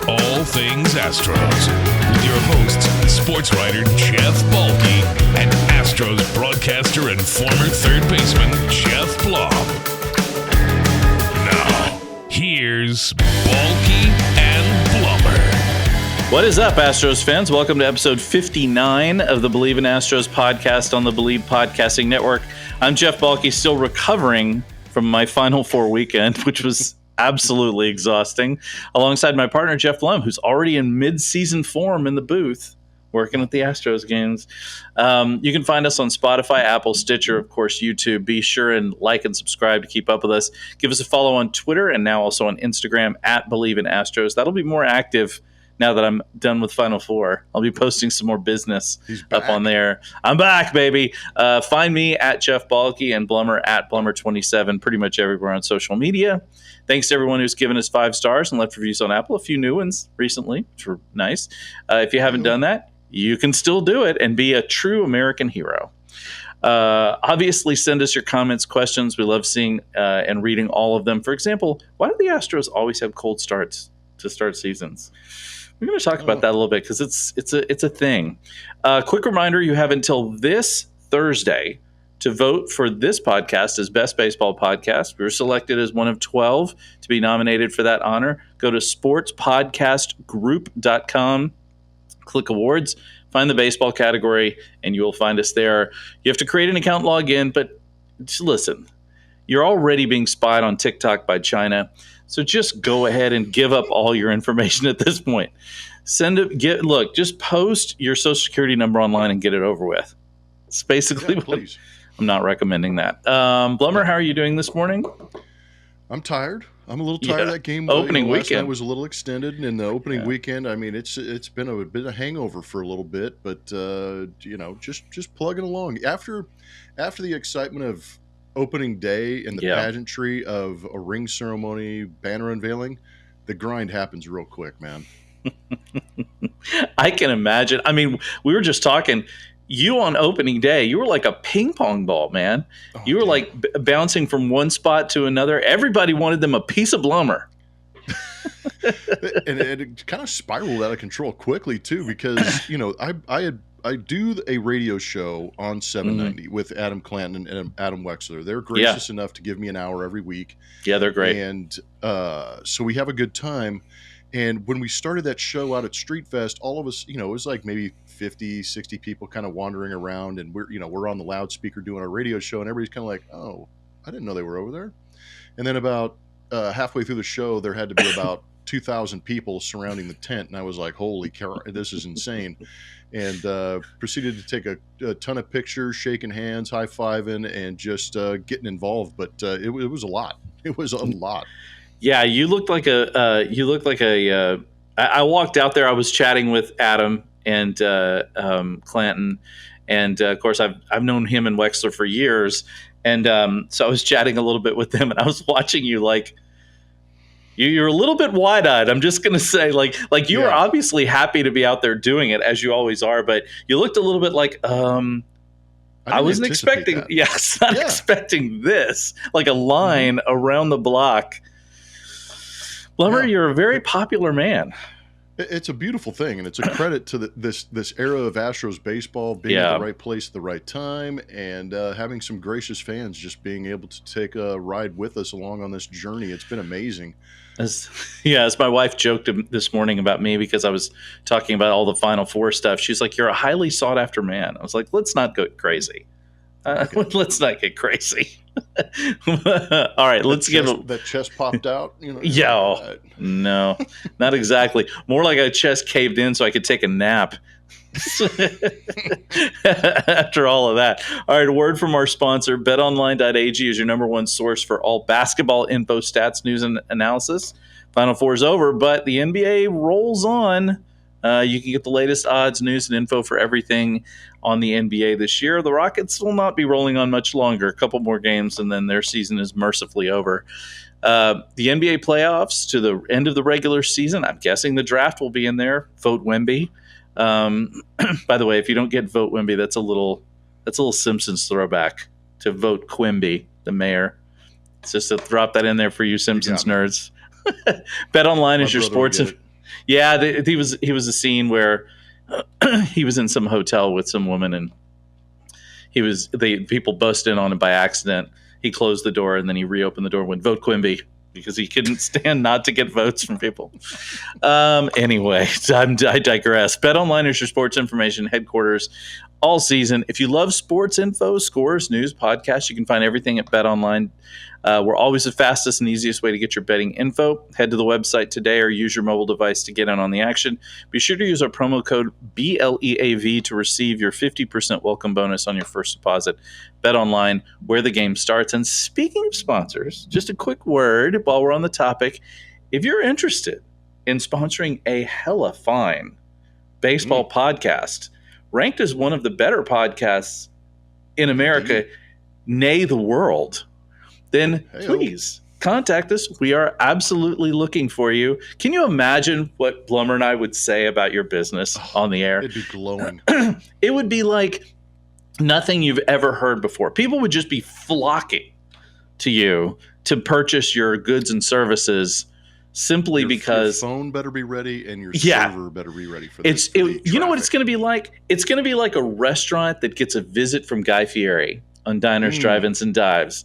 all things Astros with your hosts, sports writer Jeff Balke and Astros broadcaster and former third baseman Jeff Blom. Now, here's Balke and Blummer. What is up, Astros fans? Welcome to episode 59 of the Believe in Astros podcast on the Believe Podcasting Network. I'm Jeff Balke, still recovering from my Final Four weekend, which was absolutely exhausting, alongside my partner Jeff Blum, who's already in mid-season form in the booth working at the Astros games. You can find us on Spotify, Apple, Stitcher, of course, YouTube. Be sure and like and subscribe to keep up with us. Give us a follow on Twitter and now also on Instagram at Believe in Astros. That'll be more active now that I'm done with Final Four. I'll be posting some more business up on there. I'm back, baby. Find me at Jeff Balke and Blummer at Blummer27 pretty much everywhere on social media. Thanks to everyone who's given us 5 stars and left reviews on Apple. A few new ones recently, which were nice. If you haven't done that, you can still do it and be a true American hero. Obviously, send us your comments, questions. We love seeing and reading all of them. For example, why do the Astros always have cold starts to start seasons? We're going to talk about that a little bit because it's a thing. Quick reminder, you have until this Thursday to vote for this podcast as Best Baseball Podcast. We were selected as one of 12 to be nominated for that honor. Go to sportspodcastgroup.com, click awards, find the baseball category, and you will find us there. You have to create an account, log in, but just listen, you're already being spied on TikTok by China. So just go ahead and give up all your information at this point. Just post your social security number online and get it over with. It's basically please. I'm not recommending that. Blummer, how are you doing this morning? I'm tired. I'm a little tired of that game. Opening last weekend night was a little extended, and the opening weekend, I mean, it's been a bit of hangover for a little bit, but just plugging along. After the excitement of opening day and the pageantry of a ring ceremony, banner unveiling, the grind happens real quick, man. I can imagine. I mean, we were just talking. You on opening day, you were like a ping pong ball, man. You were like bouncing from one spot to another. Everybody wanted them a piece of Blummer. and it kind of spiraled out of control quickly too, because I do a radio show on 790 with Adam Clanton and Adam Wexler. They're gracious enough to give me an hour every week. Yeah, they're great. And so we have a good time. And when we started that show out at Street Fest, all of us, it was like maybe 50, 60 people kind of wandering around, and we're on the loudspeaker doing our radio show, and everybody's kind of like, oh, I didn't know they were over there. And then about halfway through the show, there had to be about 2,000 people surrounding the tent, and I was like, holy cow, this is insane. And proceeded to take a ton of pictures, shaking hands, high-fiving, and just getting involved. But it was a lot. It was a lot. Yeah, you looked like I walked out there. I was chatting with Adam and Clanton, and of course I've known him and Wexler for years, and so I was chatting a little bit with them, and I was watching you like you're a little bit wide-eyed. I'm just gonna say like you were obviously happy to be out there doing it, as you always are, but you looked a little bit like I wasn't expecting that. Expecting this, like a line around the block. Blummer, you're a very popular man. It's a beautiful thing, and it's a credit to this era of Astros baseball being at the right place at the right time, and having some gracious fans just being able to take a ride with us along on this journey. It's been amazing. As my wife joked this morning about me because I was talking about all the Final Four stuff. She's like, "You're a highly sought after man." I was like, "Let's not go crazy. Let's not get crazy." All right, let's give that chest popped out. No, not exactly. More like a chest caved in so I could take a nap after all of that. All right, a word from our sponsor. BetOnline.ag is your number one source for all basketball info, stats, news, and analysis. Final Four is over, but the NBA rolls on. You can get the latest odds, news, and info for everything on the NBA this year. The Rockets will not be rolling on much longer. A couple more games, and then their season is mercifully over. The NBA playoffs to the end of the regular season. I'm guessing the draft will be in there. Vote Wemby. By the way, if you don't get Vote Wemby, that's a little Simpsons throwback to Vote Quimby, the mayor. It's just to drop that in there for you Simpsons nerds. BetOnline is your sports Yeah, he was a scene where he was in some hotel with some woman, and people busted in on him by accident. He closed the door and then he reopened the door and went, "Vote Quimby," because he couldn't stand not to get votes from people. Anyway, I digress. BetOnline is your sports information headquarters all season. If you love sports info, scores, news, podcasts, you can find everything at BetOnline. We're always the fastest and easiest way to get your betting info. Head to the website today or use your mobile device to get in on the action. Be sure to use our promo code BLEAV to receive your 50% welcome bonus on your first deposit. BetOnline, where the game starts. And speaking of sponsors, just a quick word while we're on the topic. If you're interested in sponsoring a hella fine baseball podcast, ranked as one of the better podcasts in America, nay the world, then please contact us. We are absolutely looking for you. Can you imagine what Blummer and I would say about your business on the air? It'd be glowing. It would be like nothing you've ever heard before. People would just be flocking to you to purchase your goods and services simply because your phone better be ready and your server better be ready for this. You know what it's going to be like? It's going to be like a restaurant that gets a visit from Guy Fieri on Diners, Drive-Ins, and Dives.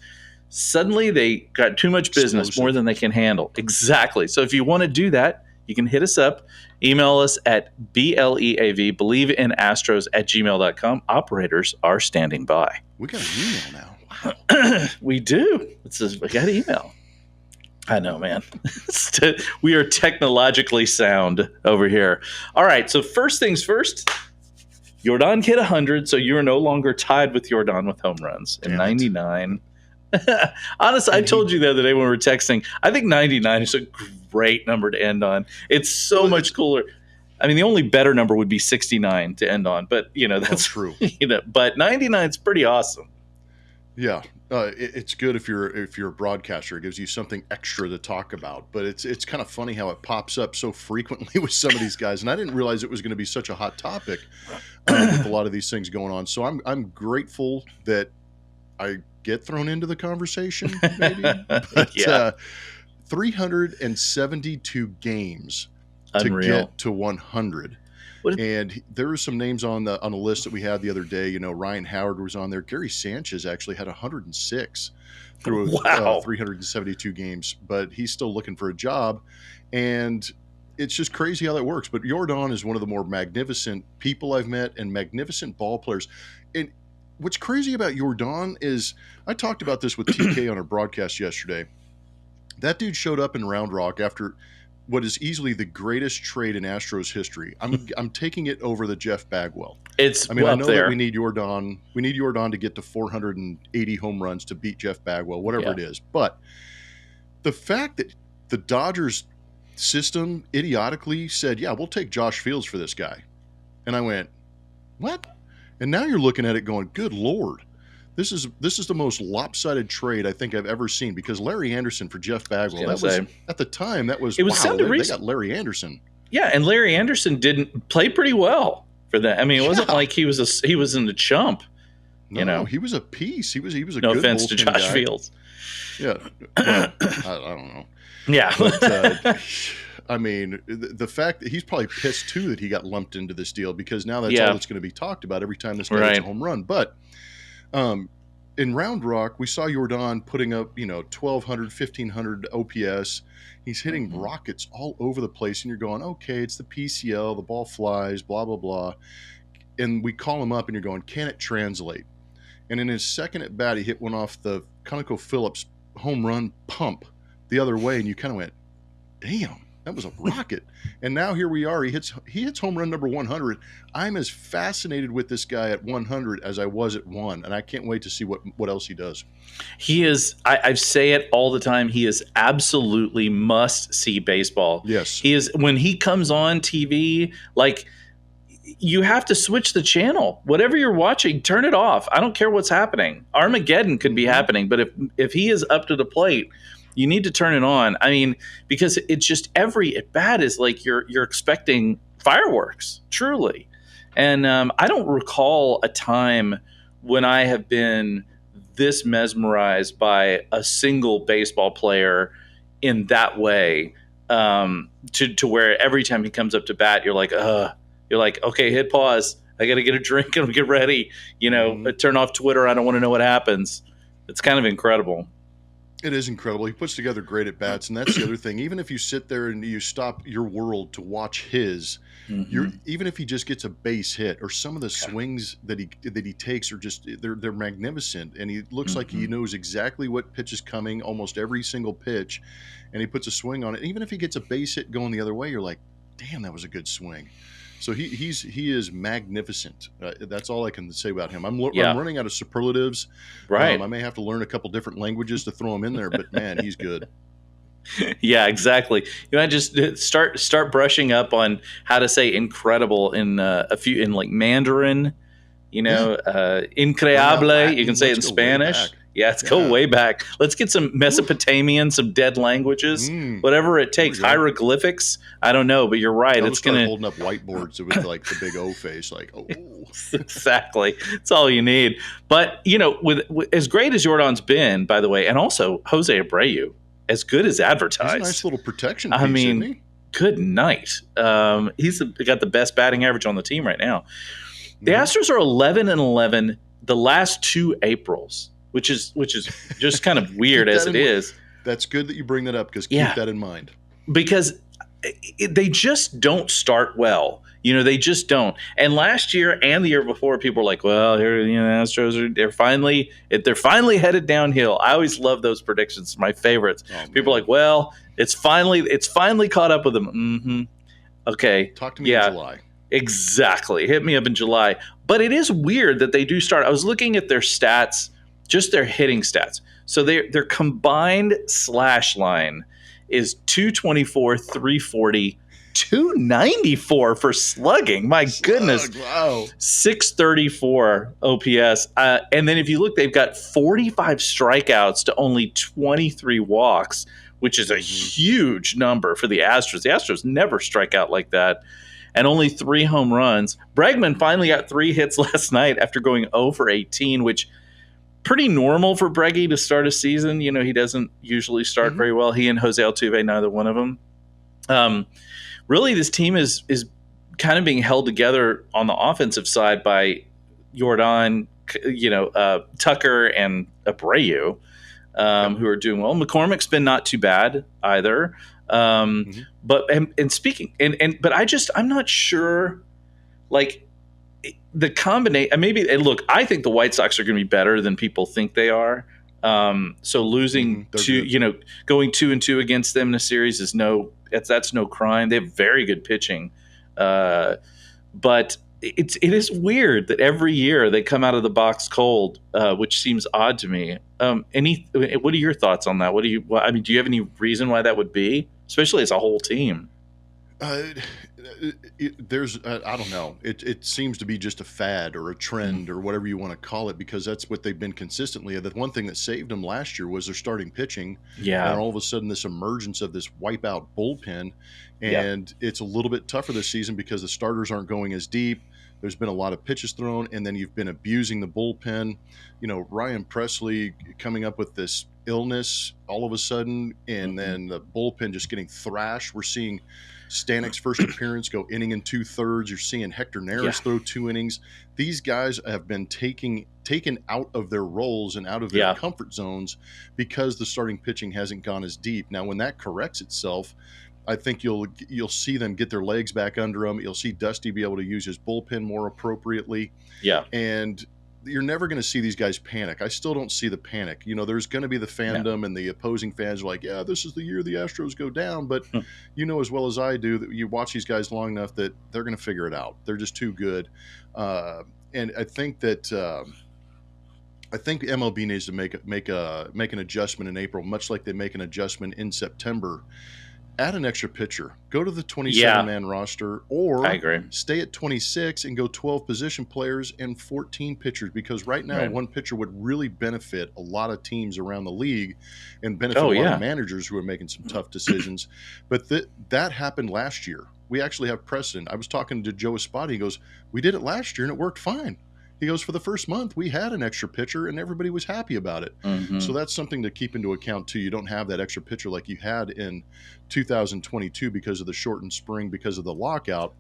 Suddenly they got too much business, more than they can handle. Exactly. So if you want to do that, you can hit us up. Email us at BLEAV, believeinaastros@gmail.com. Operators are standing by. We got an email now. Wow. We do. We got an email. I know, man. We are technologically sound over here. All right. So first things first, Jordan hit 100. So you're no longer tied with Jordan with home runs in 99. Honestly, I told you the other day when we were texting, I think 99 is a great number to end on. It's so much cooler. I mean, the only better number would be 69 to end on, but that's true. But 99 is pretty awesome. Yeah, it's good if you're a broadcaster. It gives you something extra to talk about. But it's kind of funny how it pops up so frequently with some of these guys, and I didn't realize it was going to be such a hot topic with a lot of these things going on. So I'm grateful that I get thrown into the conversation, maybe. But, 372 games Unreal. To get to 100. And there were some names on the list that we had the other day. Ryan Howard was on there. Gary Sanchez actually had 106 through 372 games, but he's still looking for a job. And it's just crazy how that works. But Jordan is one of the more magnificent people I've met and magnificent ball players. And what's crazy about Jordan is, I talked about this with TK on our broadcast yesterday. That dude showed up in Round Rock after what is easily the greatest trade in Astros history. I'm taking it over the Jeff Bagwell. I know that we need Jordan. We need Jordan to get to 480 home runs to beat Jeff Bagwell, whatever it is. But the fact that the Dodgers system idiotically said, "Yeah, we'll take Josh Fields for this guy," and I went, "What?" And now you're looking at it going, "Good Lord, this is the most lopsided trade I think I've ever seen." Because Larry Anderson for Jeff Bagwell, at the time they got Larry Anderson. Yeah, and Larry Anderson didn't play pretty well for that. I mean, it wasn't like he was in the chump. No, he was a piece. He was a no good offense to Josh guy. Fields. Yeah, well, I don't know. Yeah. But, I mean, the fact that he's probably pissed too that he got lumped into this deal, because now that's all that's going to be talked about every time this guy hits a home run. But in Round Rock, we saw Jordan putting up 1,200, 1,500 OPS. He's hitting rockets all over the place, and you're going, okay, it's the PCL, the ball flies, blah blah blah. And we call him up, and you're going, can it translate? And in his second at bat, he hit one off the ConocoPhillips home run pump the other way, and you kind of went, damn. That was a rocket. And now here we are. He hits home run number 100. I'm as fascinated with this guy at 100 as I was at 1, and I can't wait to see what else he does. He is, I say it all the time, he is absolutely must-see baseball. Yes. He is. When he comes on TV, like, you have to switch the channel. Whatever you're watching, turn it off. I don't care what's happening. Armageddon could be happening, but if he is up to the plate, you need to turn it on. I mean, because it's just every at bat is like you're expecting fireworks, truly. And I don't recall a time when I have been this mesmerized by a single baseball player in that way to where every time he comes up to bat, you're like, okay, hit pause. I got to get a drink and get ready. Turn off Twitter. I don't want to know what happens. It's kind of incredible. It is incredible. He puts together great at bats, and that's the other thing. Even if you sit there and you stop your world to watch his, even if he just gets a base hit or some of the swings that he takes are just they're magnificent, and he looks like he knows exactly what pitch is coming, almost every single pitch, and he puts a swing on it. Even if he gets a base hit going the other way, you're like, damn, that was a good swing. So he is magnificent. That's all I can say about him. I'm running out of superlatives. Right. I may have to learn a couple different languages to throw him in there, but man, he's good. Yeah, exactly. I just start brushing up on how to say incredible in like Mandarin. Increíble. You can say it in Spanish. Yeah, let's go way back. Let's get some Mesopotamian, some dead languages, whatever it takes. Hieroglyphics. I don't know, but you're right. It's gonna holding up whiteboards with like the big O face, like Exactly. That's all you need. But with as great as Jordan's been, by the way, and also Jose Abreu, as good as advertised. He's a nice little protection piece, isn't he? Good night. He's got the best batting average on the team right now. The Astros are 11-11 the last 2 Aprils. Which is just kind of weird as it is. That's good that you bring that up because keep that in mind. Because they just don't start well. They just don't. And last year and the year before, people were like, "Well, here, Astros they're finally headed downhill." I always love those predictions. My favorites. People are like, "Well, it's finally caught up with them." Mm-hmm. Okay. Talk to me in July. Exactly. Hit me up in July. But it is weird that they do start. I was looking at their stats. Just their hitting stats. So their combined slash line is 224, 340, 294 for slugging. My goodness. Wow. 634 OPS. And then if you look, they've got 45 strikeouts to only 23 walks, which is a huge number for the Astros. The Astros never strike out like that. And only 3 home runs. Bregman finally got 3 hits last night after going 0 for 18, which pretty normal for Breggy to start a season. He doesn't usually start very well. He and Jose Altuve, neither one of them. Really, this team is kind of being held together on the offensive side by Jordan, Tucker, and Abreu, who are doing well. McCormick's been not too bad either. But speaking, but I'm not sure, like, the combination, look, I think the White Sox are going to be better than people think they are. So losing going 2-2 against them in a series that's no crime. They have very good pitching. But it is weird that every year they come out of the box cold, which seems odd to me. What are your thoughts on that? Do you have any reason why that would be, especially as a whole team? There's I don't know. It seems to be just a fad or a trend or whatever you want to call it, because that's what they've been consistently. The one thing that saved them last year was their starting pitching. Yeah. And all of a sudden this emergence of this wipeout bullpen, and it's a little bit tougher this season because the starters aren't going as deep. There's been a lot of pitches thrown, and then you've been abusing the bullpen. Ryan Presley coming up with this illness all of a sudden, and then the bullpen just getting thrashed. We're seeing Stanek's first appearance go inning and 2/3. You're seeing Hector Neris throw 2 innings. These guys have been taken out of their roles and out of their comfort zones because the starting pitching hasn't gone as deep. Now, when that corrects itself, I think you'll see them get their legs back under them. You'll see Dusty be able to use his bullpen more appropriately. Yeah. And you're never going to see these guys panic. I still don't see the panic. There's going to be the fandom and the opposing fans are like, yeah, this is the year the Astros go down. But as well as I do that you watch these guys long enough that they're going to figure it out. They're just too good. And I think that MLB needs to make an adjustment in April, much like they make an adjustment in September. Add an extra pitcher. Go to the 27-man roster, or I agree. Stay at 26 and go 12 position players and 14 pitchers, because right now one pitcher would really benefit a lot of teams around the league and benefit a lot of managers who are making some tough decisions. But that happened last year. We actually have precedent. I was talking to Joe Espada. He goes, we did it last year and it worked fine. He goes, for the first month, we had an extra pitcher and everybody was happy about it. Mm-hmm. So that's something to keep into account too. You don't have that extra pitcher like you had in 2022 because of the shortened spring, because of the lockout.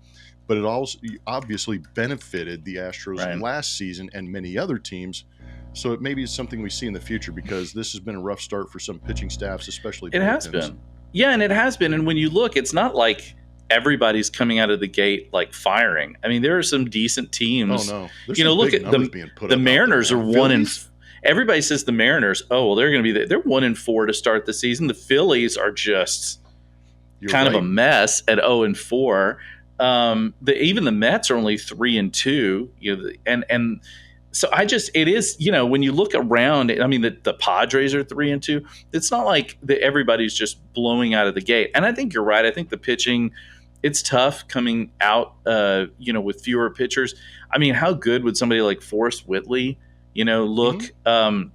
But it also obviously benefited the Astros last season and many other teams. So it maybe is something we see in the future, because this has been a rough start for some pitching staffs, especially. It has been. Yeah, and it has been. And when you look, it's not like everybody's coming out of the gate like firing. I mean, there are some decent teams. Oh, no. There's look at the Mariners are 1-. Everybody says the Mariners, they're going to be they're 1-4 to start the season. The Phillies are just of a mess at 0-4. Even the Mets are only 3-2. And so it is, when you look around, I mean, the Padres are 3-2. It's not like everybody's just blowing out of the gate. And I think you're right. I think the pitching, it's tough coming out, with fewer pitchers. I mean, how good would somebody like Forrest Whitley, look? Mm-hmm.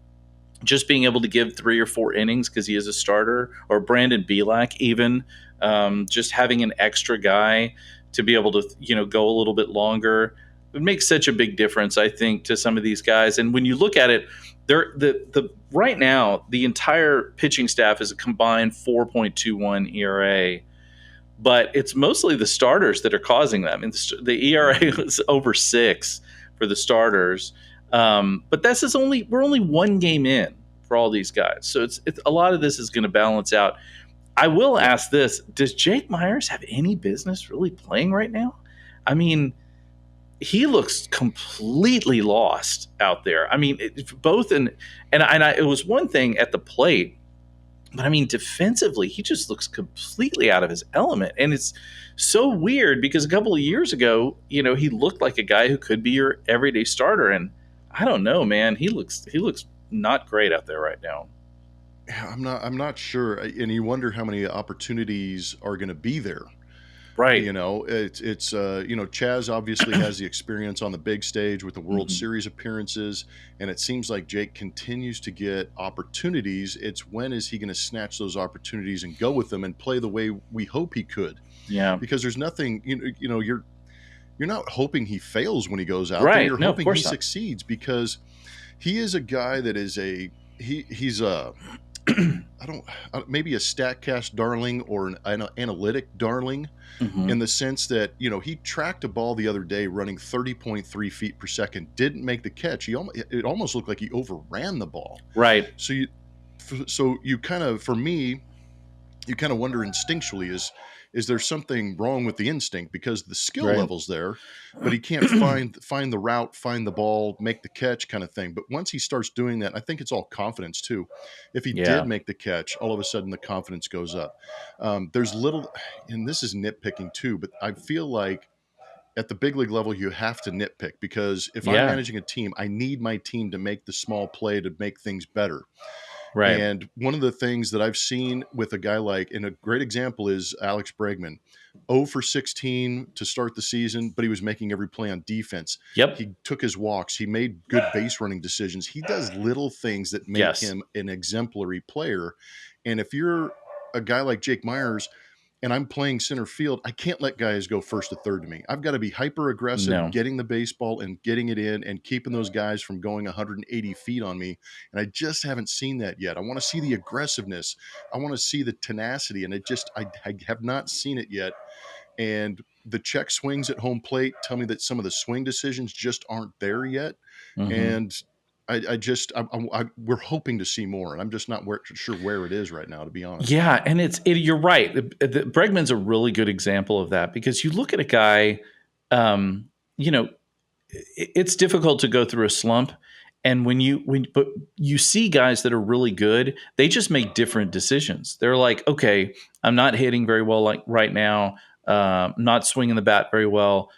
Just being able to give 3 or 4 innings because he is a starter, or Brandon Bielak even, just having an extra guy to be able to, go a little bit longer. It makes such a big difference, I think, to some of these guys. And when you look at it, right now, the entire pitching staff is a combined 4.21 ERA. But it's mostly the starters that are causing them. And the ERA is over 6 for the starters. But we're only 1 game in for all these guys. So it's a lot of this is going to balance out. I will ask this: does Jake Meyers have any business really playing right now? I mean, he looks completely lost out there. I mean, it was one thing at the plate, but I mean, defensively, he just looks completely out of his element. And it's so weird because a couple of years ago, he looked like a guy who could be your everyday starter. And I don't know, man, he looks not great out there right now. I'm not sure. And you wonder how many opportunities are going to be there. Right. It's Chaz obviously has the experience on the big stage with the World Series appearances, and it seems like Jake continues to get opportunities. It's when is he going to snatch those opportunities and go with them and play the way we hope he could? Yeah. Because there's nothing, you're not hoping he fails when he goes out right. there. You're hoping he not. succeeds, because he is a guy that is he's a maybe a StatCast darling or an analytic darling, in the sense that, he tracked a ball the other day running 30.3 feet per second, didn't make the catch. It almost looked like he overran the ball. Right. So you kind of, for me, you kind of wonder instinctually, is there something wrong with the instinct, because the skill level's there, but he can't find the route, find the ball, make the catch kind of thing. But once he starts doing that, I think it's all confidence too. If he did make the catch, all of a sudden the confidence goes up. There's little, and this is nitpicking too, but I feel like at the big league level, you have to nitpick, because if I'm managing a team, I need my team to make the small play to make things better. Right. And one of the things that I've seen with a guy and a great example is Alex Bregman, 0 for 16 to start the season, but he was making every play on defense. Yep. He took his walks. He made good base running decisions. He does little things that make him an exemplary player. And if you're a guy like Jake Meyers and I'm playing center field, I can't let guys go first to third to me. I've got to be hyper aggressive, getting the baseball and getting it in and keeping those guys from going 180 feet on me. And I just haven't seen that yet. I want to see the aggressiveness. I want to see the tenacity. And I have not seen it yet. And the check swings at home plate tell me that some of the swing decisions just aren't there yet. And we're hoping to see more, and I'm just not sure where it is right now, to be honest. Yeah, and you're right. Bregman's a really good example of that, because you look at a guy, it's difficult to go through a slump, and but you see guys that are really good, they just make different decisions. They're like, okay, I'm not hitting very well like right now, not swinging the bat very well.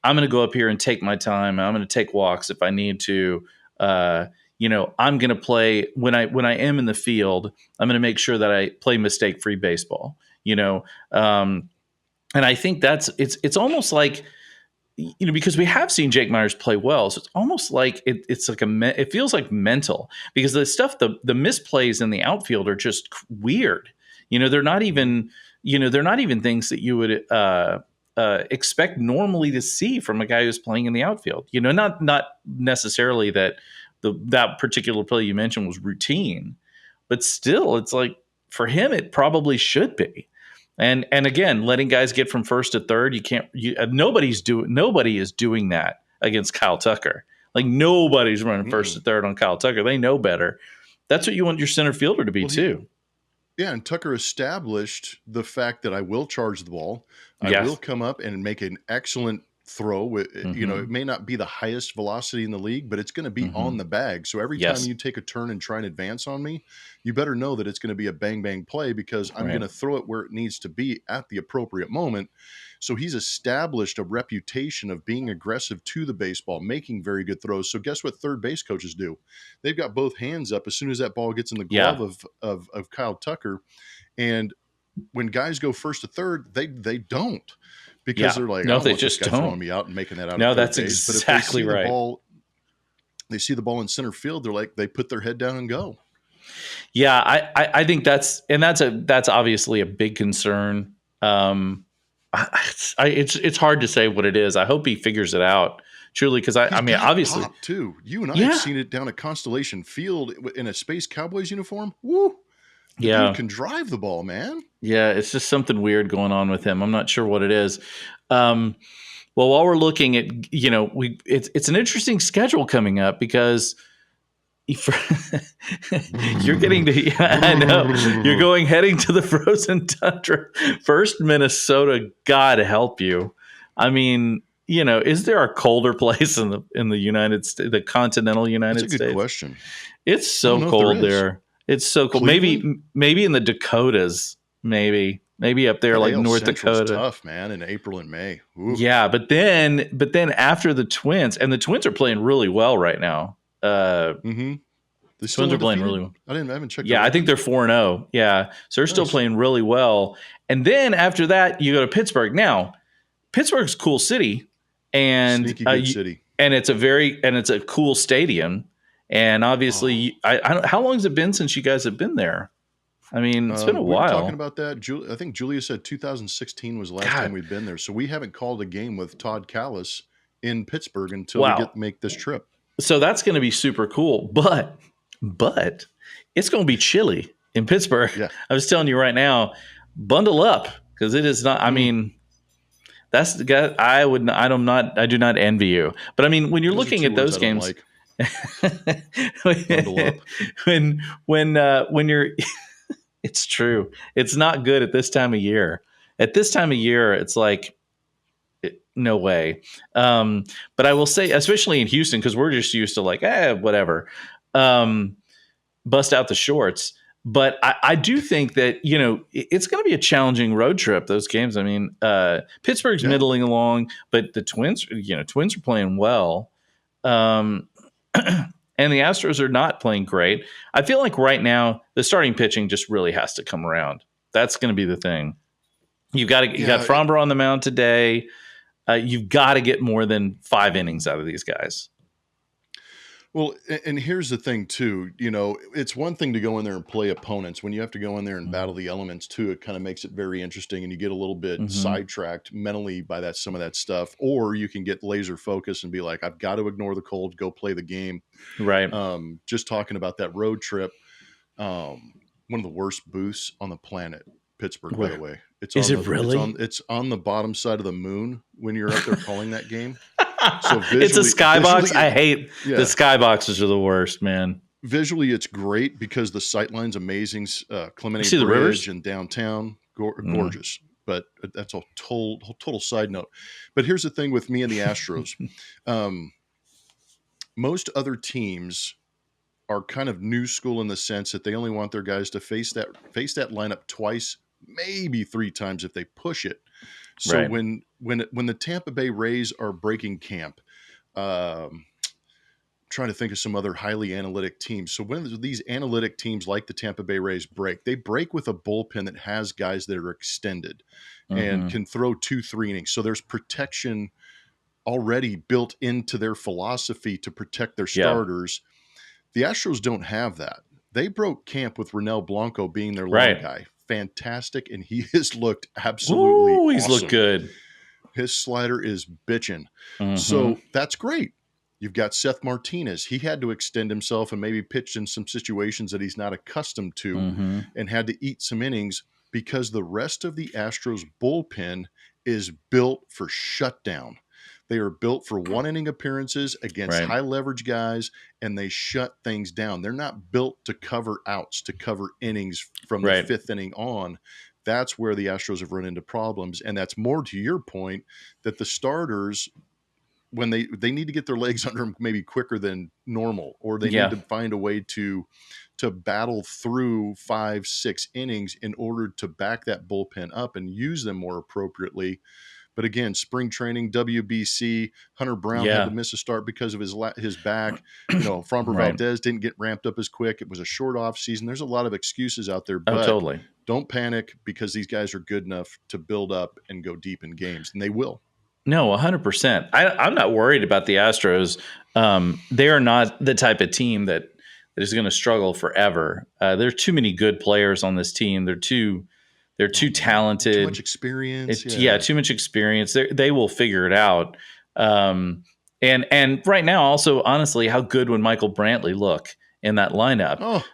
I'm going to go up here and take my time. I'm going to take walks if I need to. I'm going to play when I am in the field, I'm going to make sure that I play mistake-free baseball, and I think it's almost like, because we have seen Jake Meyers play well. So it's almost like it feels like mental, because the stuff, the misplays in the outfield are just weird. They're not even things that you would, expect normally to see from a guy who's playing in the outfield. Not necessarily that that particular play you mentioned was routine, but still, it's like for him, it probably should be. And again, letting guys get from first to third, nobody is doing that against Kyle Tucker. Like nobody's running first to third on Kyle Tucker. They know better. That's what you want your center fielder to be too. Yeah, and Tucker established the fact that I will charge the ball. I will come up and make an excellent throw. It may not be the highest velocity in the league, but it's going to be on the bag. So every time you take a turn and try and advance on me, you better know that it's going to be a bang, bang play because I'm going to throw it where it needs to be at the appropriate moment. So he's established a reputation of being aggressive to the baseball, making very good throws. So guess what third base coaches do? They've got both hands up as soon as that ball gets in the glove of Kyle Tucker. And when guys go first to third, they don't. Because they're like, no, they just don't. Throwing me out and making that out. No, of that's base. exactly right. They see the ball in center field. They're like, they put their head down and go. Yeah, I think that's obviously a big concern. It's hard to say what it is. I hope he figures it out truly because I mean, obviously, pop too. You and I have seen it down at Constellation Field in a Space Cowboys uniform. Woo! Dude can drive the ball, man. Yeah, it's just something weird going on with him. I'm not sure what it is. Well, while we're looking at, it's an interesting schedule coming up because you're getting to, I know, you're heading to the frozen tundra. First, Minnesota, God help you. I mean, is there a colder place in the United States, the continental United States? That's a good question. It's so cold there. It's so cold. Cleveland? Maybe in the Dakotas. Maybe up there, like North Dakota. Tough, man, in April and May. Ooh. Yeah, but then after the Twins, and the Twins are playing really well right now. The Twins are playing really well. I haven't checked. Yeah, I think they're 4-0. Yeah, so they're still playing really well. And then after that, you go to Pittsburgh. Now, Pittsburgh's a cool city, and sneaky good city, and it's a cool stadium. And obviously, how long has it been since you guys have been there? I mean, it's been a while. We were talking about that. I think Julia said 2016 was the last time we'd been there. So we haven't called a game with Todd Callis in Pittsburgh until we make this trip. So that's going to be super cool. But it's going to be chilly in Pittsburgh. Yeah. I was telling you right now, bundle up because it is not. I mean, that's the guy. I do not envy you. But I mean, when you're looking at those games. when you're it's true, it's not good at this time of year. It's like no way. But I will say, especially in Houston, because we're just used to like whatever, bust out the shorts. But I do think that it's going to be a challenging road trip, those games. I mean, Pittsburgh's middling along, but the Twins are playing well. And the Astros are not playing great. I feel like right now the starting pitching just really has to come around. That's going to be the thing. You got Fromber on the mound today. You've got to get more than 5 innings out of these guys. Well, and here's the thing too, it's one thing to go in there and play opponents. When you have to go in there and battle the elements too, it kind of makes it very interesting and you get a little bit sidetracked mentally by some of that stuff. Or you can get laser focused and be like, I've got to ignore the cold, go play the game. Right. Just talking about that road trip. One of the worst booths on the planet, Pittsburgh, by the way. Is it really? It's on the bottom side of the moon when you're up there calling that game. So it's a skybox. I hate the skyboxes are the worst, man. Visually, it's great because the sight line's amazing. Clemente Bridge and downtown, gorgeous. But that's a total side note. But here's the thing with me and the Astros. Most other teams are kind of new school in the sense that they only want their guys to face that lineup twice, maybe 3 times if they push it. So when the Tampa Bay Rays are breaking camp, trying to think of some other highly analytic teams. So when these analytic teams like the Tampa Bay Rays break, they break with a bullpen that has guys that are extended and can throw 2-3 innings. So there's protection already built into their philosophy to protect their starters. The Astros don't have that. They broke camp with Ronel Blanco being their long guy. Fantastic, and he has looked absolutely he's awesome. looked good. His slider is bitching. Mm-hmm. So that's great. You've got Seth Martinez. He had to extend himself and maybe pitched in some situations that he's not accustomed to Mm-hmm. and had to eat some innings because the rest of the Astros bullpen is built for shutdown. They are built for one inning appearances against Right. high leverage guys, and they shut things down. They're not built to cover outs, to cover innings from the Right. fifth inning on. That's where the Astros have run into problems. And that's more to your point that the starters, when they need to get their legs under them maybe quicker than normal, or they Yeah. need to find a way to battle through 5-6 innings in order to back that bullpen up and use them more appropriately. But again, spring training, WBC, Hunter Brown had to miss a start because of his back. Framber Right. Valdez didn't get ramped up as quick. It was a short off season. There's a lot of excuses out there, Oh, but totally. don't panic because these guys are good enough to build up and go deep in games, and they will. No, 100%. I'm not worried about the Astros. They are not the type of team that is going to struggle forever. There are too many good players on this team. They're too talented. Too much experience. Too much experience. They will figure it out. And right now, also, honestly, how good would Michael Brantley look in that lineup?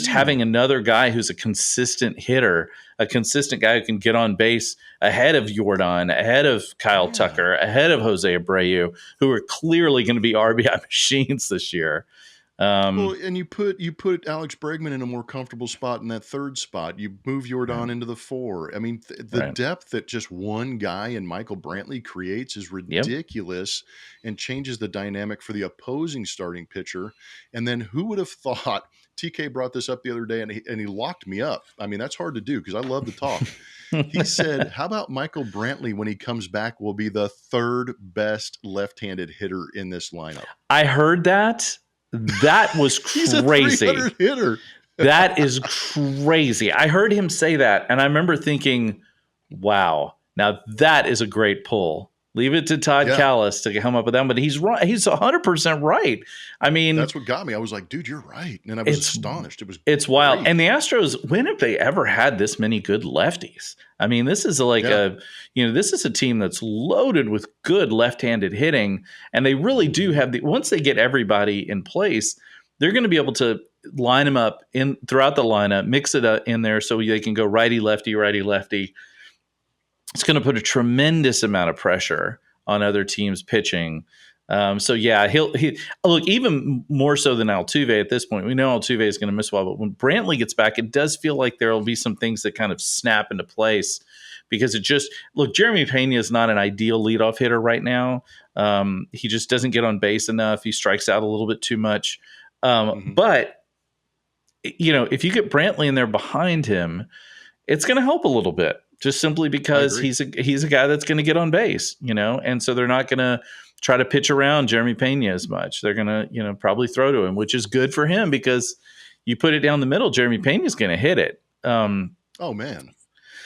Having another guy who's a consistent hitter, a consistent guy who can get on base ahead of Jordan, ahead of Kyle Tucker, ahead of Jose Abreu, who are clearly going to be RBI machines this year. And you put Alex Bregman in a more comfortable spot in that third spot. You move Jordan into the 4. I mean, the depth that just one guy in Michael Brantley creates is ridiculous and changes the dynamic for the opposing starting pitcher. And then who would have thought? TK brought this up the other day, and he locked me up. I mean, that's hard to do because I love to talk. He said, how about Michael Brantley when he comes back will be the third best left-handed hitter in this lineup? I heard that. That was crazy. He's a 300 hitter. That is crazy. I heard him say that, and I remember thinking, wow, now that is a great pull. Leave it to Todd Callis to come up with that, but he's right. He's 100% right. I mean, that's what got me. I was like, dude, you're right. And I was astonished. It's wild. And the Astros, when have they ever had this many good lefties? I mean, this is this is a team that's loaded with good left-handed hitting, and they really do have once they get everybody in place, they're going to be able to line them up in throughout the lineup, mix it up in there so they can go righty, lefty. It's going to put a tremendous amount of pressure on other teams pitching. He look even more so than Altuve at this point. We know Altuve is going to miss a while, but when Brantley gets back, it does feel like there will be some things that kind of snap into place because Jeremy Pena is not an ideal leadoff hitter right now. He just doesn't get on base enough. He strikes out a little bit too much. But if you get Brantley in there behind him, it's going to help a little bit. Just simply because he's a guy that's going to get on base, and so they're not going to try to pitch around Jeremy Pena as much. They're going to, probably throw to him, which is good for him because you put it down the middle, Jeremy Pena is going to hit it. Oh man.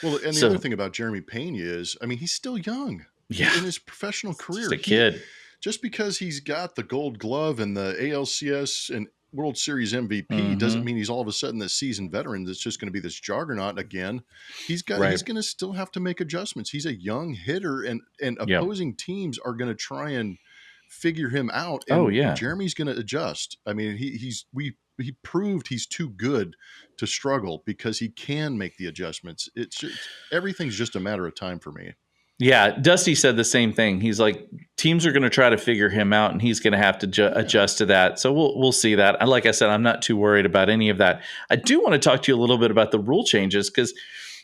Well, and the other thing about Jeremy Pena is, I mean, he's still young in his professional career. Just a kid. Just because he's got the Gold Glove and the ALCS and World Series MVP doesn't mean he's all of a sudden this seasoned veteran that's just going to be this juggernaut again. He's going to still have to make adjustments. He's a young hitter, and opposing teams are going to try and figure him out. And Jeremy's going to adjust. I mean, he proved he's too good to struggle because he can make the adjustments. Everything's just a matter of time for me. Yeah, Dusty said the same thing. He's like, teams are going to try to figure him out, and he's going to have to adjust to that. So we'll see that. And like I said, I'm not too worried about any of that. I do want to talk to you a little bit about the rule changes because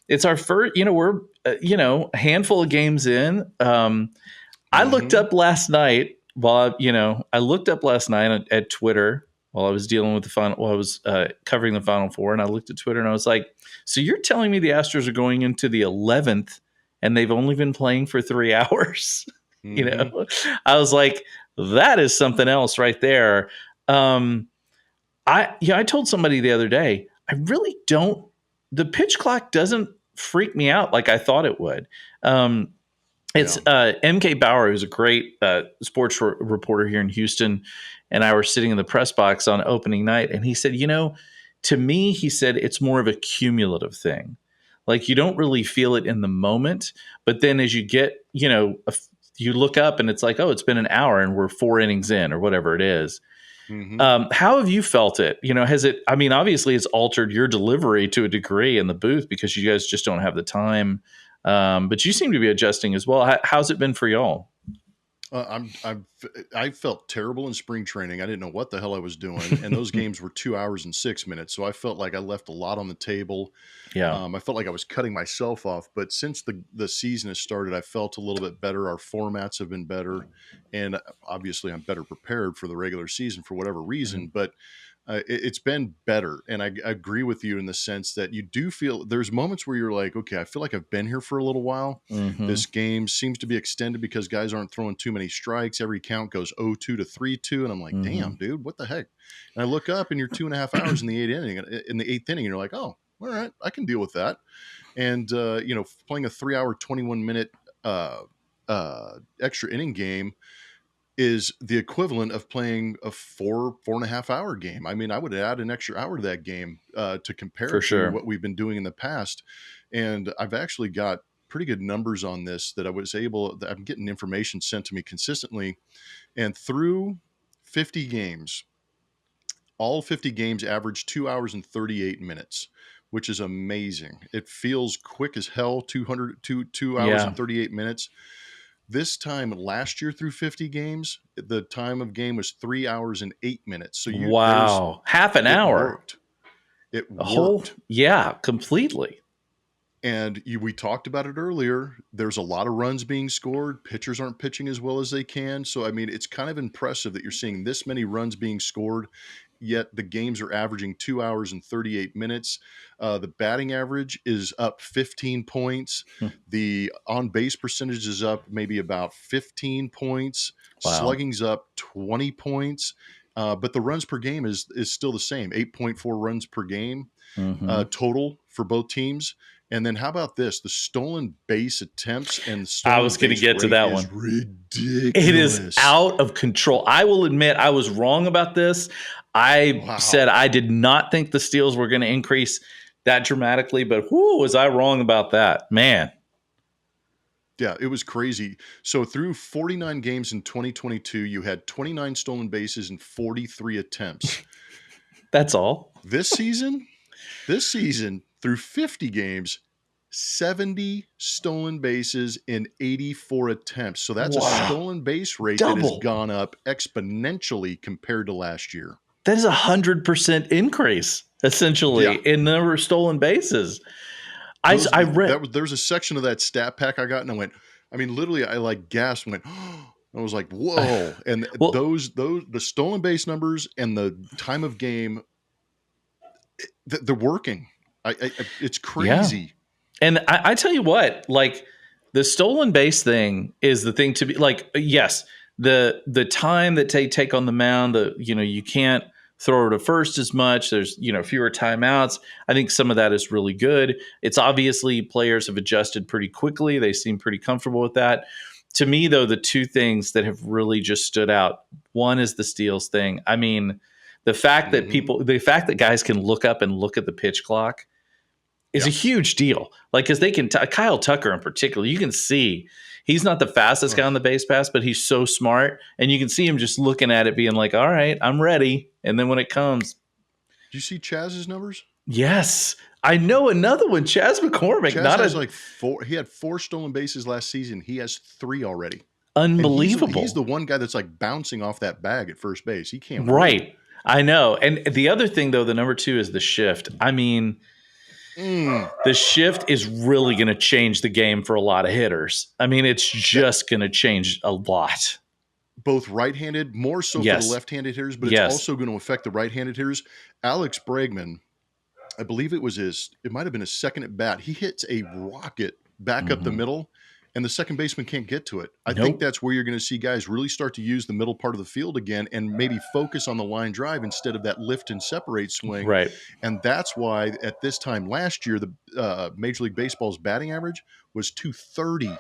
it's our first. We're a handful of games in. I looked up last night at Twitter while I was dealing with while I was covering the Final Four, and I looked at Twitter and I was like, so you're telling me the Astros are going into the 11th? And they've only been playing for 3 hours. I was like, that is something else right there. I told somebody the other day, I really don't. The pitch clock doesn't freak me out like I thought it would. It's MK Bauer, who's a great sports reporter here in Houston, and I were sitting in the press box on opening night, and he said, to me, he said it's more of a cumulative thing. Like you don't really feel it in the moment, but then as you get, you look up and it's like, oh, it's been an hour and we're 4 innings in or whatever it is. Mm-hmm. How have you felt it? Has it, I mean, obviously it's altered your delivery to a degree in the booth because you guys just don't have the time. But you seem to be adjusting as well. How's it been for y'all? I felt terrible in spring training. I didn't know what the hell I was doing, and those games were 2 hours and 6 minutes. So I felt like I left a lot on the table. Yeah. I felt like I was cutting myself off. But since the season has started, I felt a little bit better. Our formats have been better, and obviously I'm better prepared for the regular season for whatever reason. But it's been better. And I agree with you in the sense that you do feel there's moments where you're like, okay, I feel like I've been here for a little while. Mm-hmm. This game seems to be extended because guys aren't throwing too many strikes. Every count goes 0-2 to 3-2. And I'm like, damn, dude, what the heck? And I look up and you're 2.5 hours in the eighth inning, and you're like, oh, all right, I can deal with that. And, playing a 3-hour, 21-minute extra inning game is the equivalent of playing a 4.5 hour game. I mean, I would add an extra hour to that game to compare to what we've been doing in the past. And I've actually got pretty good numbers on this that I'm getting information sent to me consistently. And through 50 games, all 50 games average 2 hours and 38 minutes, which is amazing. It feels quick as hell, 2 hours and 38 minutes. This time last year through 50 games, the time of game was 3 hours and 8 minutes. So half an hour. It worked. Completely. And we talked about it earlier. There's a lot of runs being scored. Pitchers aren't pitching as well as they can. So, I mean, it's kind of impressive that you're seeing this many runs being scored, yet the games are averaging 2 hours and 38 minutes. The batting average is up 15 points. The on-base percentage is up maybe about 15 points. Wow. Slugging's up 20 points. But the runs per game is still the same, 8.4 runs per game total for both teams. And then how about this? The stolen base attempts and the stolen I was going to get to that one. Ridiculous. It is out of control. I will admit I was wrong about this. I said I did not think the steals were going to increase that dramatically, but was I wrong about that? Man. Yeah, it was crazy. So through 49 games in 2022, you had 29 stolen bases and 43 attempts. That's all. This season, through 50 games, 70 stolen bases in 84 attempts. So that's a stolen base rate that has gone up exponentially compared to last year. That is 100% increase, essentially, in the number of stolen bases. I read there was a section of that stat pack I got, and I went, I mean, literally, I like gasped and went, oh, I was like, whoa. And those the stolen base numbers and the time of game, they're working. It's crazy. Yeah. And I tell you what, like the stolen base thing is the thing to be like, yes, the time that they take on the mound, you can't throw to first as much. There's, fewer timeouts. I think some of that is really good. It's obviously players have adjusted pretty quickly. They seem pretty comfortable with that. To me, though, the two things that have really just stood out, one is the steals thing. I mean, the fact that guys can look up and look at the pitch clock is a huge deal. Like, because they can, Kyle Tucker in particular, you can see he's not the fastest guy on the base pass, but he's so smart. And you can see him just looking at it being like, all right, I'm ready. And then when it comes. Do you see Chaz's numbers? Yes. I know another one, Chaz McCormick. He had 4 stolen bases last season. He has 3 already. Unbelievable. He's the one guy that's like bouncing off that bag at first base. He can't. Right. I know. And the other thing, though, the number 2 is the shift. I mean, the shift is really going to change the game for a lot of hitters. I mean, it's just going to change a lot. Both right-handed, more so for the left-handed hitters, but it's also going to affect the right-handed hitters. Alex Bregman, I believe it might have been his second at bat. He hits a rocket back up the middle, and the second baseman can't get to it. I think that's where you're going to see guys really start to use the middle part of the field again and maybe focus on the line drive instead of that lift and separate swing. Right. And that's why at this time last year, the Major League Baseball's batting average was 230.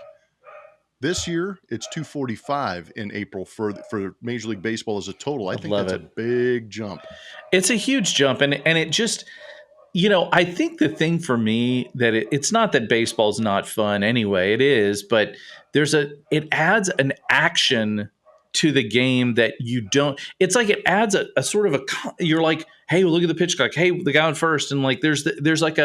This year, it's 245 in April for Major League Baseball as a total. I think that's a big jump. It's a huge jump, and it just I think the thing for me that it's not that baseball's not fun anyway, it is, but it adds an action to the game that you don't. It's like it adds a sort of you're like, hey, look at the pitch clock. Hey, the guy on first, and like there's like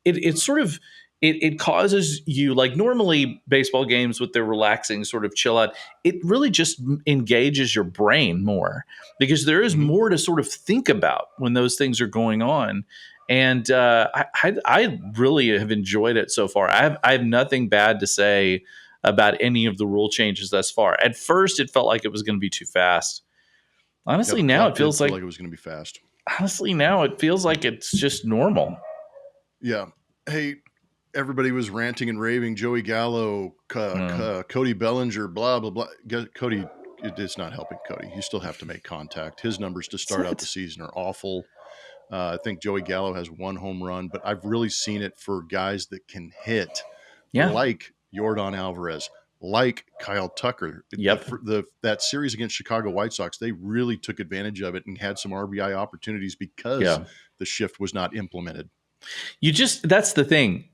it's sort of it causes you, like, normally baseball games with their relaxing sort of chill out, it really just engages your brain more because there is more to sort of think about when those things are going on. And I really have enjoyed it so far. I have nothing bad to say about any of the rule changes thus far. At first, it felt like it was going to be too fast. Honestly, now it feels like it was going to be fast. Honestly, now it feels like it's just normal. Yeah. Hey, everybody was ranting and raving. Joey Gallo, Cody Bellinger, blah blah blah. Cody, it's not helping Cody. You still have to make contact. His numbers to start out the season are awful. I think Joey Gallo has 1 home run, but I've really seen it for guys that can hit, like Yordan Alvarez, like Kyle Tucker. Yep. That series against Chicago White Sox, they really took advantage of it and had some RBI opportunities because the shift was not implemented. That's the thing.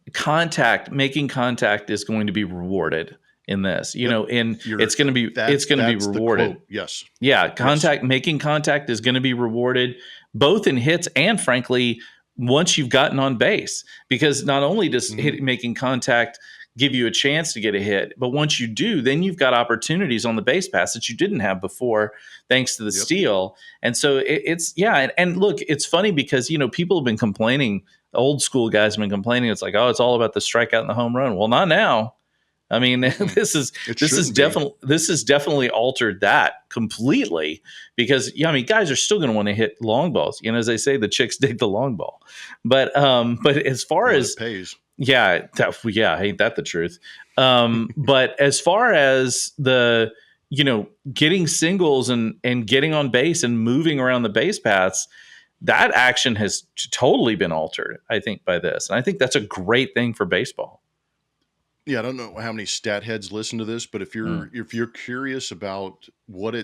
Making contact is going to be rewarded in this, and it's going to be rewarded. Yes. Yeah. Making contact is going to be rewarded both in hits and, frankly, once you've gotten on base, because not only does making contact give you a chance to get a hit, but once you do, then you've got opportunities on the base pass that you didn't have before, thanks to the steal. And so and look, it's funny because, people have been complaining, old school guys have been complaining. It's like, oh, it's all about the strikeout and the home run. Well, not now. I mean, this has definitely altered that completely because, guys are still going to want to hit long balls. As they say, the chicks dig the long ball. But as far as it pays. Yeah, ain't that the truth? But as far as the, getting singles and getting on base and moving around the base paths, that action has totally been altered, I think, by this. And I think that's a great thing for baseball. Yeah, I don't know how many stat heads listen to this, but if you're curious about what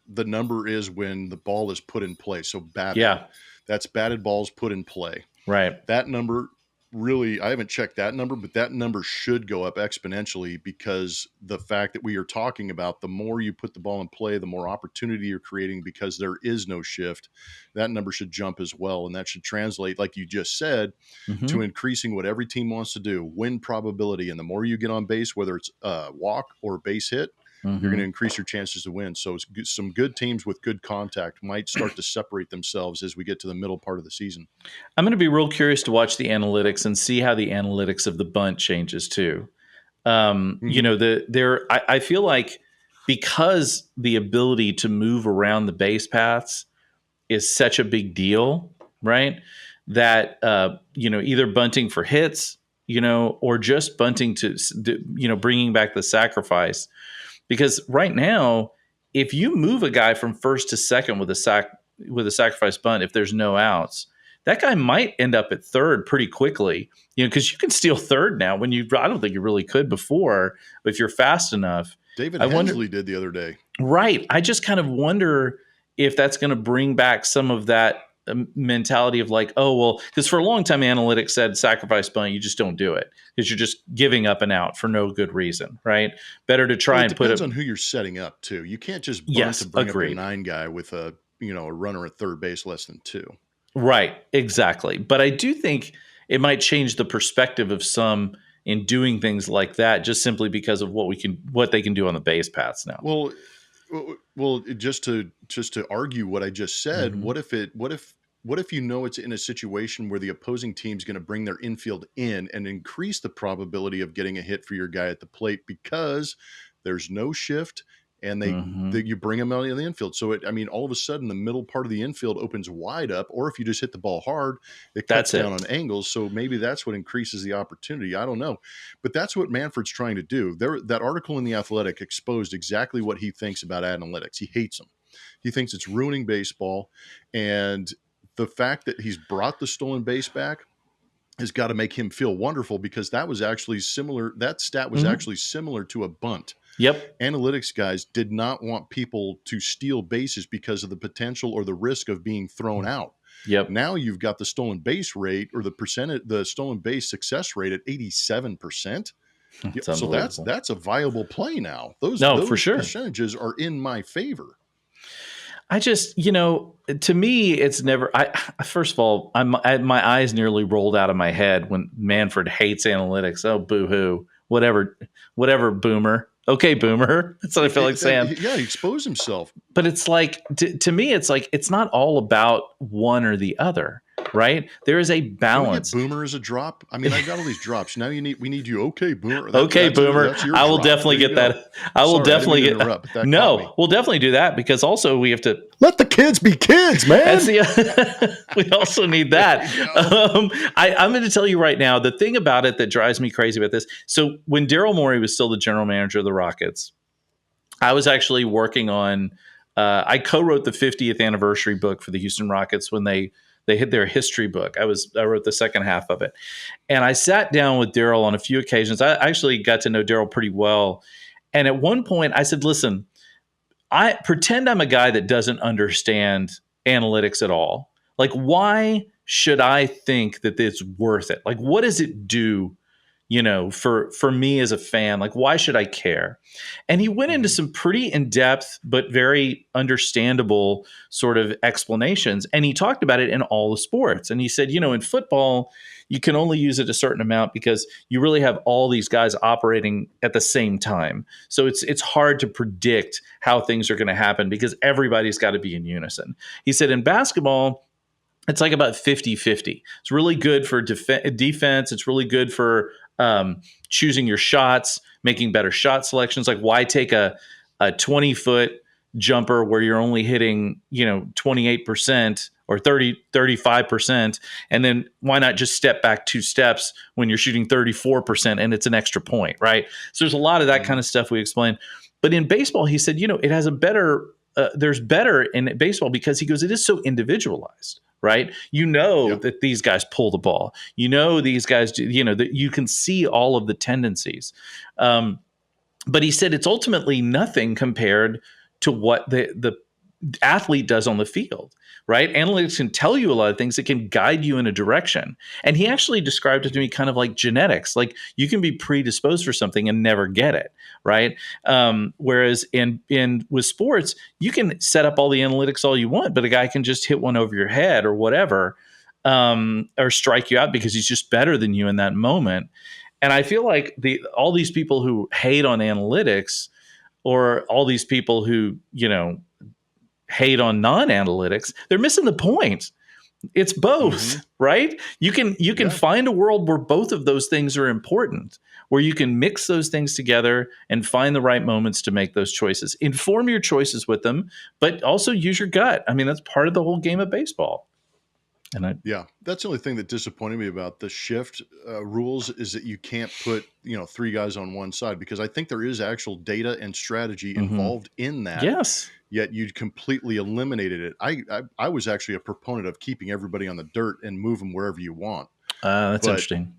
the number is when the ball is put in play, so batted, that's batted balls put in play. Right. That number, really, I haven't checked that number, but that number should go up exponentially because the fact that we are talking about, the more you put the ball in play, the more opportunity you're creating because there is no shift. That number should jump as well. And that should translate, like you just said, to increasing what every team wants to do, win probability. And the more you get on base, whether it's a walk or a base hit, you're going to increase your chances to win. So some good teams with good contact might start to separate themselves as we get to the middle part of the season. I'm going to be real curious to watch the analytics and see how the analytics of the bunt changes too. I feel like because the ability to move around the base paths is such a big deal, right? That, either bunting for hits, or just bunting to, bringing back the sacrifice. Because right now, if you move a guy from first to second with a sacrifice bunt, if there's no outs, that guy might end up at third pretty quickly. Because you can steal third now I don't think you really could before, but if you're fast enough. David Hensley did the other day. Right. I just kind of wonder if that's going to bring back some of that mentality of like, oh, well, because for a long time, analytics said sacrifice bunt, you just don't do it because you're just giving up an out for no good reason, right? Better to try and put it. Depends on who you're setting up too. You can't just bunt to bring up a 9 guy with a runner at third base less than 2. Right, exactly. But I do think it might change the perspective of some in doing things like that, just simply because of what they can do on the base paths now. Well, just to argue what I just said, what if it's in a situation where the opposing team's going to bring their infield in and increase the probability of getting a hit for your guy at the plate because there's no shift and you bring them out in the infield. So all of a sudden the middle part of the infield opens wide up, or if you just hit the ball hard, it cuts down on angles. So maybe that's what increases the opportunity. I don't know, but that's what Manfred's trying to do. That article in The Athletic exposed exactly what he thinks about analytics. He hates them. He thinks it's ruining baseball. And the fact that he's brought the stolen base back has got to make him feel wonderful because that was actually similar. That stat was actually similar to a bunt. Yep. Analytics guys did not want people to steal bases because of the potential or the risk of being thrown out. Yep. Now you've got the stolen base rate or the stolen base success rate at 87%. It's So unbelievable. that's a viable play now. Those for sure. percentages are in my favor. I just, to me, it's never. First of all, my eyes nearly rolled out of my head when Manfred hates analytics. Oh, boo-hoo. Whatever, boomer. Okay, boomer. That's what I feel like saying. Yeah, he exposed himself. But it's like, to me, it's like, it's not all about one or the other, right? There is a balance. Can we get boomer as a drop? I mean, I got all these drops. Now we need you. Okay, boomer. Boomer. I will definitely get that. I will definitely get. No, we'll definitely do that because also we have to let the kids be kids, man. We also need that. I'm going to tell you right now, the thing about it that drives me crazy about this. So when Daryl Morey was still the general manager of the Rockets, I was actually working on. I co-wrote the 50th anniversary book for the Houston Rockets when they hit their history book. I wrote the second half of it. And I sat down with Daryl on a few occasions. I actually got to know Daryl pretty well. And at one point I said, listen, I pretend I'm a guy that doesn't understand analytics at all. Like, why should I think that it's worth it? Like, what does it do, for me as a fan? Like, why should I care? And he went into some pretty in-depth but very understandable sort of explanations. And he talked about it in all the sports. And he said, in football, you can only use it a certain amount because you really have all these guys operating at the same time. So it's hard to predict how things are going to happen because everybody's got to be in unison. He said in basketball, it's like about 50-50. It's really good for defense. It's really good for choosing your shots, making better shot selections. Like, why take a 20-foot jumper where you're only hitting, 28% or 35%, and then why not just step back 2 steps when you're shooting 34% and it's an extra point, right? So there's a lot of that kind of stuff we explained. But in baseball, he said, it has a better, there's better in baseball because he goes, it is so individualized. Right. That these guys pull the ball, these guys do, that you can see all of the tendencies. But he said it's ultimately nothing compared to what the athlete does on the field. Right. Analytics can tell you a lot of things. It can guide you in a direction. And he actually described it to me kind of like genetics. Like, you can be predisposed for something and never get it. Right. Whereas with sports, you can set up all the analytics all you want, but a guy can just hit one over your head or whatever, or strike you out because he's just better than you in that moment. And I feel like all these people who hate on analytics, or all these people who, hate on non-analytics, they're missing the point. It's both, right? You can find a world where both of those things are important, where you can mix those things together and find the right moments to make those choices. Inform your choices with them, but also use your gut. I mean, that's part of the whole game of baseball. That's the only thing that disappointed me about the shift rules is that you can't put 3 guys on one side, because I think there is actual data and strategy involved in that. Yes. Yet you completely eliminated it. I was actually a proponent of keeping everybody on the dirt and move them wherever you want. That's interesting.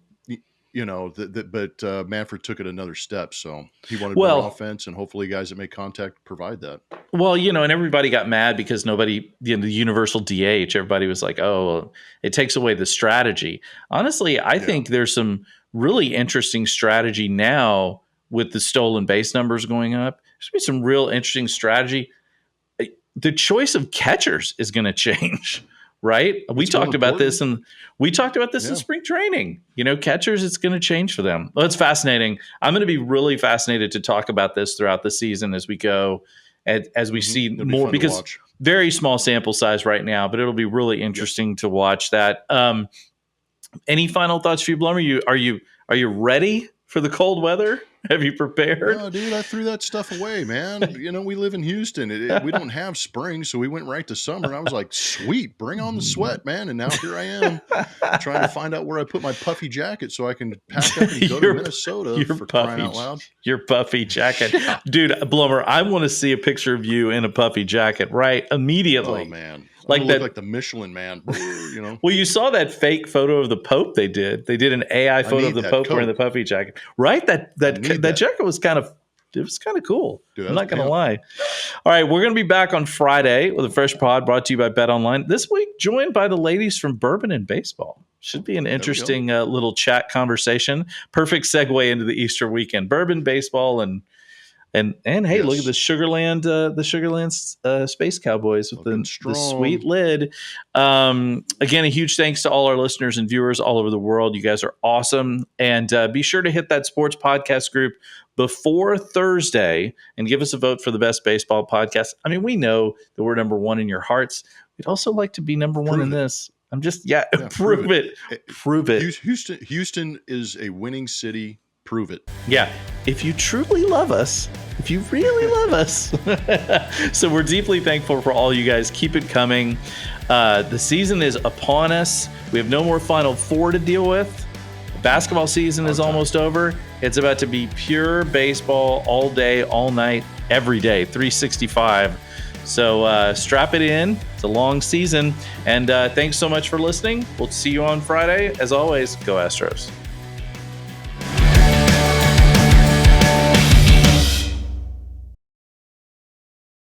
But Manfred took it another step. So he wanted more offense, and hopefully guys that make contact provide that. Well, and everybody got mad because nobody, the universal DH, everybody was like, oh, it takes away the strategy. Honestly, I think there's some really interesting strategy now with the stolen base numbers going up. There's going to be some real interesting strategy. The choice of catchers is going to change. Right. We talked about this in spring training. Catchers, it's going to change for them. Well, it's fascinating. I'm going to be really fascinated to talk about this throughout the season as we go, as we see more, because very small sample size right now, but it'll be really interesting to watch that. Any final thoughts for you, Blum? Are you ready for the cold weather? Have you prepared? No, dude, I threw that stuff away, man. We live in Houston. We don't have spring, so we went right to summer. And I was like, sweet, bring on the sweat, man. And now here I am trying to find out where I put my puffy jacket so I can pack up and go to Minnesota for crying out loud. Your puffy jacket. Dude, Blummer, I want to see a picture of you in a puffy jacket right immediately. Oh, man. Look like the Michelin Man, Well, you saw that fake photo of the Pope they did. They did an AI photo of the Pope wearing the puffy jacket. Right? That jacket was kind of kind of cool. Dude, I'm not going to lie. All right, we're going to be back on Friday with a fresh pod brought to you by Bet Online. This week, joined by the ladies from Bourbon and Baseball. Should be an interesting little chat conversation. Perfect segue into the Easter weekend. Bourbon, baseball, and hey, look at the Sugarland Space Cowboys with the sweet lid. Again, a huge thanks to all our listeners and viewers all over the world. You guys are awesome. And be sure to hit that sports podcast group before Thursday and give us a vote for the best baseball podcast. I mean, we know that we're number one in your hearts. We'd also like to be number one in this. I'm just, prove it. Prove it. Houston is a winning city. Prove it. Yeah. If you truly love us, if you really love us. So we're deeply thankful for all you guys. Keep it coming. The season is upon us. We have no more Final Four to deal with. The basketball season is almost over. It's about to be pure baseball all day, all night, every day, 365. So strap it in. It's a long season. And thanks so much for listening. We'll see you on Friday. As always, go Astros.